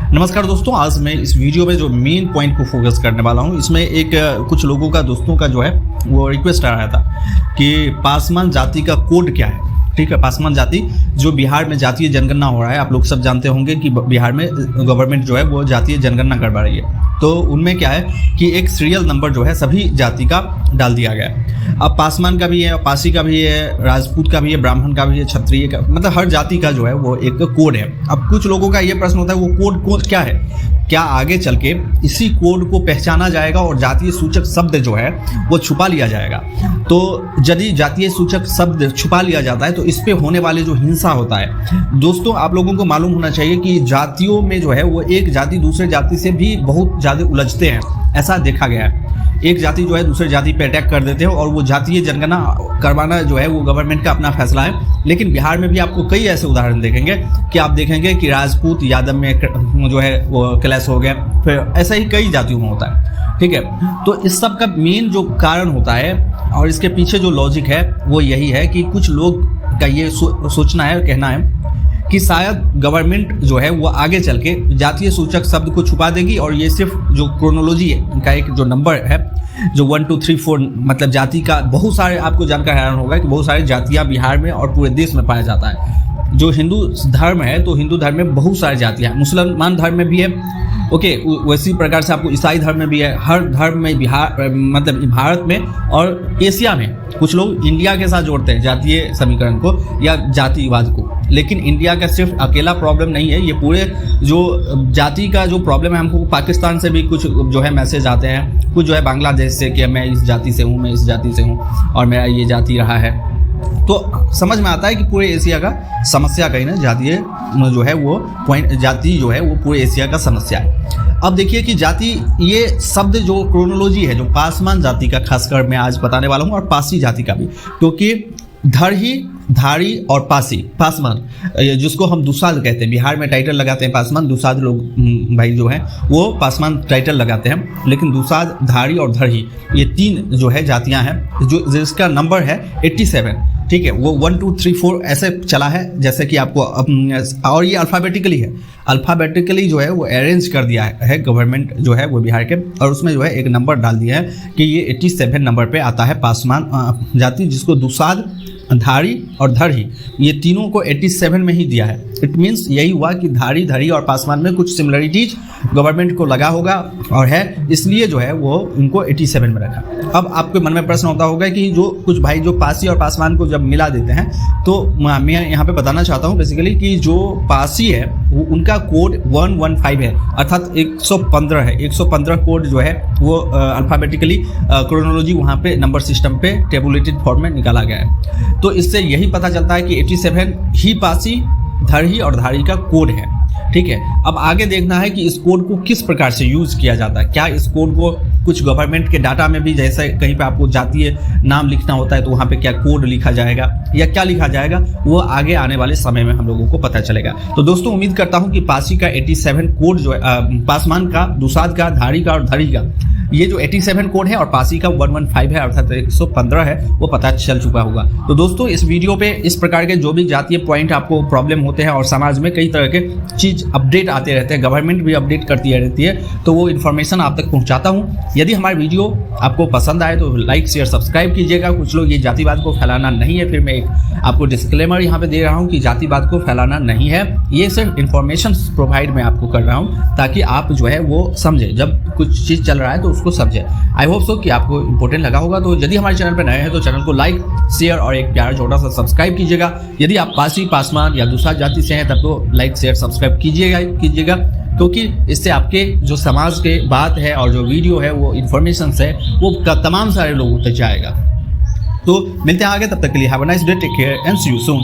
नमस्कार दोस्तों, आज मैं इस वीडियो में जो मेन पॉइंट को फोकस करने वाला हूं, इसमें एक कुछ लोगों का, दोस्तों का जो है वो रिक्वेस्ट आ रहा था कि पासवान जाति का कोड क्या है। ठीक है, पासवान जाति जो बिहार में जातीय जनगणना हो रहा है, आप लोग सब जानते होंगे कि बिहार में गवर्नमेंट जो है वो जातीय जनगणना करवा रही है। तो उनमें क्या है कि एक सीरियल नंबर जो है सभी जाति का डाल दिया गया है। अब पासवान का भी है, पासी का भी है, राजपूत का भी है, ब्राह्मण का भी है, क्षत्रिय का, मतलब हर जाति का जो है वो एक कोड है। अब कुछ लोगों का ये प्रश्न होता है वो कोड क्या है, क्या आगे चल के इसी कोड को पहचाना जाएगा और जातीय सूचक शब्द जो है वो छुपा लिया जाएगा। तो यदि जातीय सूचक शब्द छुपा लिया जाता है तो इस पे होने वाले जो हिंसा होता है, दोस्तों आप लोगों को मालूम होना चाहिए कि जातियों में जो है वो एक जाति दूसरे जाति से भी बहुत ज़्यादा उलझते हैं, ऐसा देखा गया है। एक जाति जो है दूसरे जाति पे अटैक कर देते हैं और वो जातीय जनगणना करवाना जो है वो गवर्नमेंट का अपना फैसला है। लेकिन बिहार में भी आपको कई ऐसे उदाहरण देखेंगे कि आप देखेंगे कि राजपूत यादव में जो है वो क्लैश हो गया, फिर ऐसा ही कई जातियों में होता है। ठीक है, तो इस सब का मेन जो कारण होता है और इसके पीछे जो लॉजिक है वो यही है कि कुछ लोग का ये सोचना है, कहना है कि शायद गवर्नमेंट जो है वो आगे चल के जातीय सूचक शब्द को छुपा देगी और ये सिर्फ जो क्रोनोलॉजी है का एक जो नंबर है, जो 1 2 3 4 मतलब जाति का, बहुत सारे आपको जानकर हैरान होगा कि बहुत सारी जातियां बिहार में और पूरे देश में पाया जाता है। जो हिंदू धर्म है तो हिंदू धर्म में बहुत सारी जातियां हैं, मुसलमान धर्म में भी है, ओके, वैसी प्रकार से आपको ईसाई धर्म में भी है। हर धर्म में बिहार मतलब भारत में और एशिया में कुछ लोग इंडिया के साथ जोड़ते हैं जातीय समीकरण को या जातिवाद को। लेकिन इंडिया का सिर्फ अकेला प्रॉब्लम नहीं है, ये पूरे जो जाति का जो प्रॉब्लम है, हमको पाकिस्तान से भी कुछ जो है मैसेज आते हैं, कुछ जो है बांग्लादेश से कि मैं इस जाति से हूँ, मैं इस जाति से हूँ और मेरा ये जाति रहा है। तो समझ में आता है कि पूरे एशिया का समस्या कहीं ना जातीय जो है वो पॉइंट, जाति जो है वो पूरे एशिया का समस्या है। अब देखिए कि जाति, ये शब्द जो क्रोनोलॉजी है, जो पासवान जाति का खासकर मैं आज बताने वाला हूँ और पासी जाति का भी, क्योंकि धरही, धारी और पासी, पासवान जिसको हम दुसाध कहते हैं, बिहार में टाइटल लगाते हैं पासवान, दुसाध लोग भाई जो है वो पासवान टाइटल लगाते हैं। लेकिन दुसाध, धारी और धरही ये तीन जो है जातियां हैं जो जिसका नंबर है 87। ठीक है, वो 1 2 3 4 ऐसे चला है, जैसे कि आपको, और ये अल्फ़ाबेटिकली है, अल्फ़ाबेटिकली जो है वो अरेंज कर दिया है गवर्नमेंट जो है वो बिहार के, और उसमें जो है एक नंबर डाल दिया है कि ये 87 नंबर पे आता है पासवान जाति, जिसको दुसाध, धारी और धरही ये तीनों को 87 में ही दिया है। इट मीन्स यही हुआ कि धारी, धरी और पासवान में कुछ सिमिलरिटीज गवर्नमेंट को लगा होगा और है, इसलिए जो है वो उनको 87 में रखा। अब आपके मन में प्रश्न होता होगा कि जो कुछ भाई जो पासी और पासवान को जब मिला देते हैं, तो मैं यहाँ पे बताना चाहता हूँ बेसिकली कि जो पासी है वो उनका कोड 115 है, अर्थात 115 है। 115 कोड जो है वो अल्फ़ाबेटिकली क्रोनोलॉजी वहाँ पे नंबर सिस्टम पे टेबुलेटेड फॉर्म में निकाला गया है। तो इससे यही पता चलता है कि 87 ही पासी, धरही और धारी का कोड है। ठीक है, अब आगे देखना है कि इस कोड को किस प्रकार से यूज किया जाता है। क्या इस कोड को कुछ गवर्नमेंट के डाटा में भी, जैसे कहीं पे आपको जातीय नाम लिखना होता है तो वहाँ पे क्या कोड लिखा जाएगा या क्या लिखा जाएगा, वो आगे आने वाले समय में हम लोगों को पता चलेगा। तो दोस्तों उम्मीद करता हूँ कि पासी का 87 कोड जो है, पासवान का, दुसाध का, धारी का और धरी का ये जो 87 कोड है और पासी का 115 है अर्थात 115 है, वो पता चल चुका होगा। तो दोस्तों इस वीडियो पे इस प्रकार के जो भी जातीय पॉइंट आपको प्रॉब्लम होते हैं और समाज में कई तरह के चीज़ अपडेट आते रहते हैं, गवर्नमेंट भी अपडेट करती रहती है, तो वो इन्फॉर्मेशन आप तक पहुंचाता हूं। यदि हमारी वीडियो आपको पसंद आए तो लाइक, शेयर, सब्सक्राइब कीजिएगा। कुछ लोग ये जातिवाद को फैलाना नहीं है, फिर मैं एक आपको डिस्क्लेमर यहाँ पे दे रहा हूँ कि जातिवाद को फैलाना नहीं है, ये सिर्फ इन्फॉर्मेशन प्रोवाइड मैं आपको कर रहा हूँ ताकि आप जो है वो समझे, जब कुछ चीज़ चल रहा है तो उसको समझे। आई होप सो कि आपको इंपॉर्टेंट लगा होगा। तो यदि हमारे चैनल पर नए हैं तो चैनल को लाइक, शेयर और एक प्यारा छोटा सा सब्सक्राइब कीजिएगा। यदि आप पासी, पासवान या दुसाध जाति से हैं तब तो लाइक, शेयर, सब्सक्राइब कीजिएगा, क्योंकि इससे आपके जो समाज के बात है और जो वीडियो है वो इन्फॉर्मेशन है वो तमाम सारे लोगों तक जाएगा। तो मिलते हैं आगे, तब तक के लिए have a nice day, take care and see you soon.